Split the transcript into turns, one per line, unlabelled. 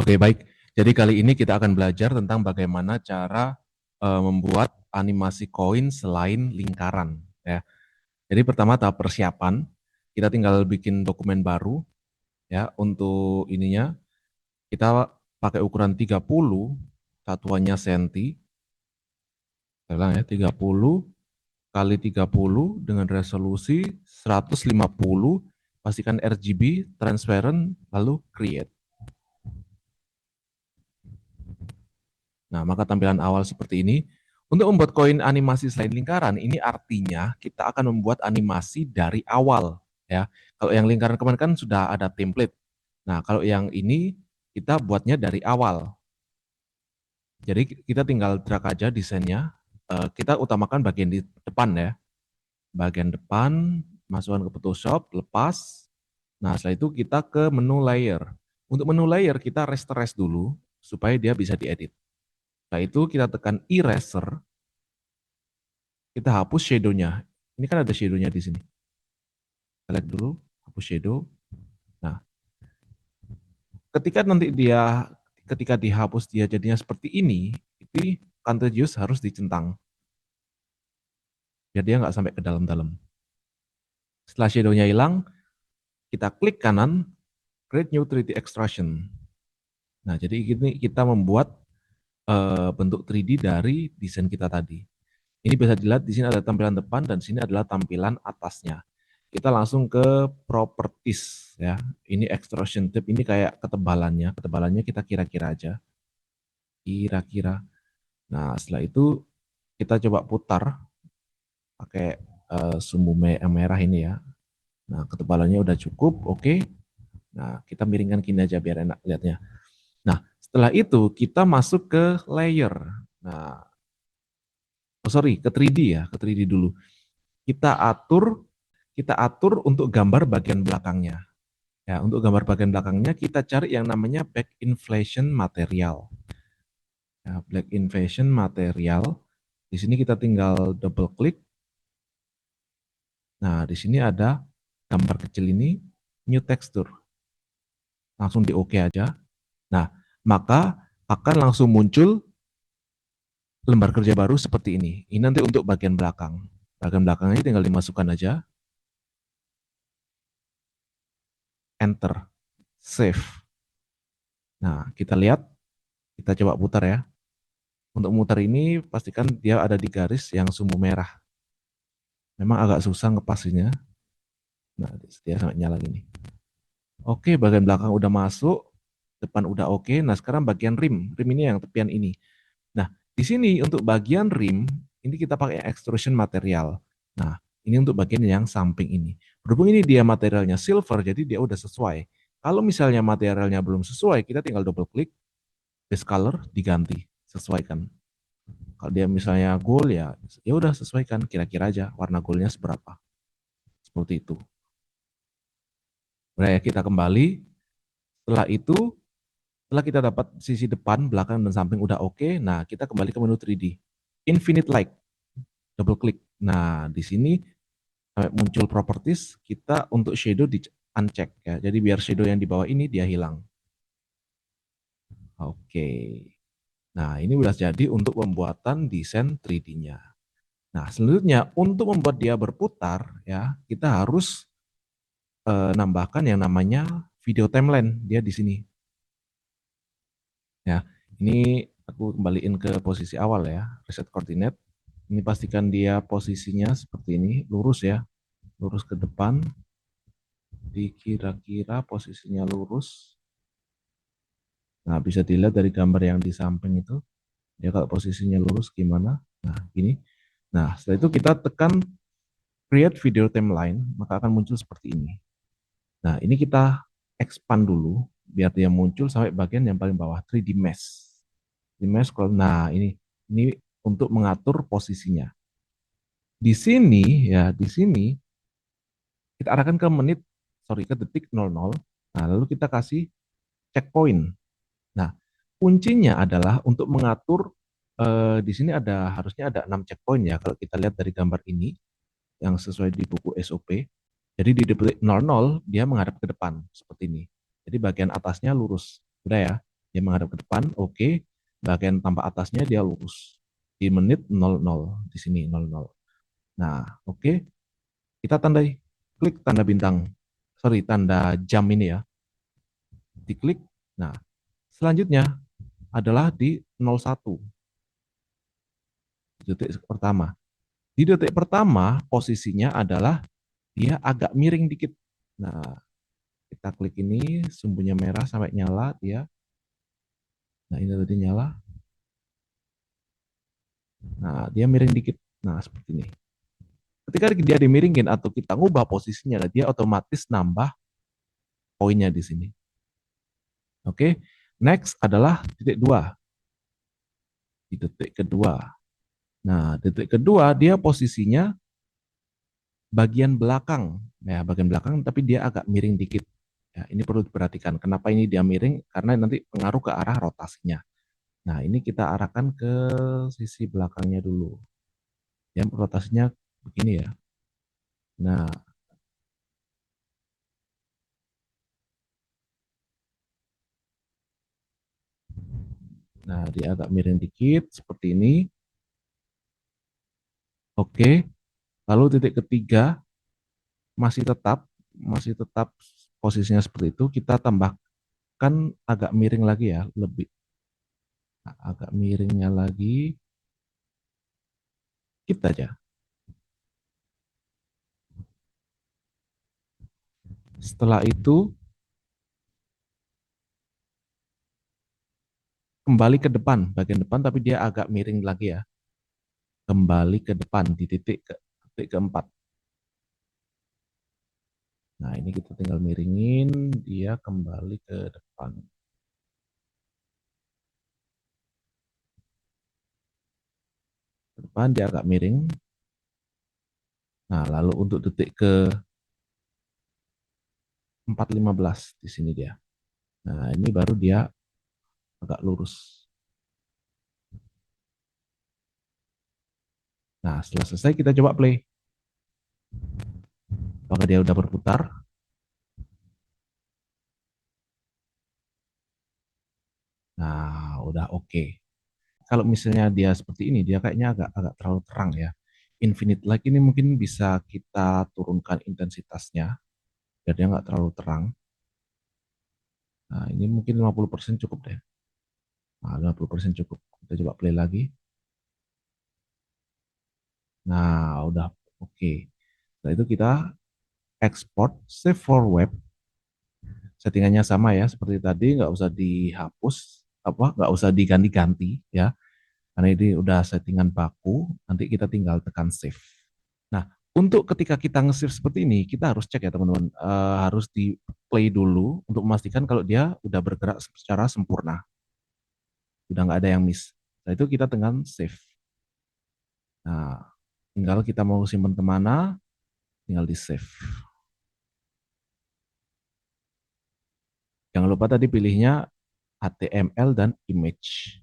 Oke, baik. Jadi kali ini kita akan belajar tentang bagaimana cara membuat animasi koin selain lingkaran. Ya. Jadi pertama tahap persiapan, kita tinggal bikin dokumen baru. Ya, untuk ininya kita pakai ukuran 30, satuannya senti. Saya ulang ya, 30 kali 30 dengan resolusi 150. Pastikan RGB, transparent, lalu create. Nah, maka tampilan awal seperti ini. Untuk membuat koin animasi selain lingkaran, ini artinya kita akan membuat animasi dari awal. Ya, kalau yang lingkaran kemarin kan sudah ada template. Nah, kalau yang ini kita buatnya dari awal. Jadi kita tinggal drag aja desainnya. Kita utamakan bagian di depan ya. Bagian depan, masukkan ke Photoshop, lepas. Nah, setelah itu kita ke menu layer. Untuk menu layer kita rasterize dulu supaya dia bisa diedit. Setelah itu kita tekan eraser, kita hapus shadow-nya. Ini kan ada shadow-nya di sini. Select dulu, hapus shadow. Nah, ketika dihapus dia jadinya seperti ini Contiguous harus dicentang. Biar dia nggak sampai ke dalam-dalam. Setelah shadow-nya hilang, kita klik kanan, create new 3D extrusion. Nah, jadi ini kita membuat bentuk 3D dari desain kita tadi. Ini bisa dilihat di sini ada tampilan depan dan sini adalah tampilan atasnya. Kita langsung ke properties ya. Ini extrusion tip, ini kayak ketebalannya. Ketebalannya kita kira-kira aja. Kira-kira. Nah, setelah itu kita coba putar pakai sumbu merah ini ya. Nah, ketebalannya udah cukup, oke. Nah, kita miringkan gini aja biar enak lihatnya. Nah, setelah itu kita masuk ke layer. Nah, ke 3D ya, ke 3D dulu. Kita atur untuk gambar bagian belakangnya. Ya, untuk gambar bagian belakangnya kita cari yang namanya back inflation material. Ya, black inflation material. Di sini kita tinggal double klik. Nah, di sini ada gambar kecil ini, new texture. Langsung di OK aja. Nah, maka akan langsung muncul lembar kerja baru seperti ini. Ini nanti untuk bagian belakang. Bagian belakangnya tinggal dimasukkan aja. Enter. Save. Nah, kita lihat. Kita coba putar ya. Untuk mutar ini pastikan dia ada di garis yang sumbu merah. Memang agak susah ngepasinya. Nah, dia sampai nyala gini. Oke, bagian belakang udah masuk, depan udah oke. Nah, sekarang bagian rim. Rim ini yang tepian ini. Nah, di sini untuk bagian rim, ini kita pakai extrusion material. Nah, ini untuk bagian yang samping ini. Berhubung ini dia materialnya silver, jadi dia udah sesuai. Kalau misalnya materialnya belum sesuai, kita tinggal double klik, base color diganti, sesuaikan. Kalau dia misalnya gold ya udah sesuaikan kira-kira aja warna goldnya seberapa. Seperti itu. Udah ya, kita kembali. Setelah itu, setelah kita dapat sisi depan, belakang, dan samping udah oke, nah kita kembali ke menu 3D. Infinite Light, double klik. Nah, di sini sampai muncul properties, kita untuk shadow di uncheck ya. Jadi biar shadow yang di bawah ini dia hilang. Oke. Nah, ini udah jadi untuk pembuatan desain 3D-nya. Nah, selanjutnya untuk membuat dia berputar ya, kita harus nambahkan yang namanya video timeline dia di sini. Ya, ini aku kembaliin ke posisi awal ya, reset coordinate. Ini pastikan dia posisinya seperti ini, lurus ya, lurus ke depan. Dikira-kira posisinya lurus. Nah, bisa dilihat dari gambar yang di samping itu. Ya kalau posisinya lurus gimana? Nah, gini. Nah, setelah itu kita tekan create video timeline, maka akan muncul seperti ini. Nah, ini kita expand dulu biar dia muncul sampai bagian yang paling bawah 3D mesh. Nah, ini untuk mengatur posisinya. Di sini kita arahkan ke detik 00. Nah, lalu kita kasih checkpoint. Nah, kuncinya adalah untuk mengatur di sini harusnya ada 6 checkpoint ya kalau kita lihat dari gambar ini yang sesuai di buku SOP. Jadi di detik 00 dia menghadap ke depan seperti ini. Jadi bagian atasnya lurus. Udah ya. dia menghadap ke depan, oke. Bagian tampak atasnya dia lurus. Di menit 00, di sini 00. Nah, oke. Kita tandai, klik tanda bintang, sorry, tanda jam ini ya. Diklik. Nah, selanjutnya adalah di 01, detik pertama. Di detik pertama, posisinya adalah dia agak miring dikit. Nah, kita klik ini, sumbunya merah sampai nyala dia. Nah, ini tadi nyala. Nah, dia miring dikit. Nah, seperti ini. Ketika dia dimiringin atau kita ngubah posisinya, dia otomatis nambah poinnya di sini. Oke, next adalah titik 2. Di detik kedua. Nah, detik kedua dia posisinya bagian belakang. Ya, bagian belakang tapi dia agak miring dikit. Ya, ini perlu diperhatikan. Kenapa ini dia miring? Karena nanti pengaruh ke arah rotasinya. Nah, ini kita arahkan ke sisi belakangnya dulu. Ya, rotasinya begini ya. Nah, dia agak miring dikit seperti ini. Oke. Lalu titik ketiga masih tetap posisinya seperti itu. Kita tambahkan agak miring lagi ya, lebih agak miringnya lagi. Kita aja. Setelah itu kembali ke depan, bagian depan tapi dia agak miring lagi ya. Kembali ke depan di titik keempat. Nah, ini kita tinggal miringin, dia kembali ke depan. Ke depan dia agak miring. Nah, lalu untuk detik ke 4:15 di sini dia. Nah, ini baru dia agak lurus. Nah, setelah selesai kita coba play. Apakah dia udah berputar? Nah, udah oke. Kalau misalnya dia seperti ini, dia kayaknya agak agak terlalu terang ya. Infinite light ini mungkin bisa kita turunkan intensitasnya biar dia nggak terlalu terang. Nah, ini mungkin 50% cukup deh. Nah, 50% cukup. Kita coba play lagi. Nah, udah oke. Setelah itu kita export, save for web. Settingannya sama ya, seperti tadi, nggak usah dihapus, nggak usah diganti-ganti ya. Karena ini udah settingan baku, nanti kita tinggal tekan save. Nah, untuk ketika kita nge-save seperti ini, kita harus cek ya teman-teman. Harus di play dulu untuk memastikan kalau dia udah bergerak secara sempurna. Udah nggak ada yang miss. Nah, itu kita tekan save. Nah, tinggal kita mau simpan kemana, tinggal di save. Jangan lupa tadi pilihnya HTML dan image.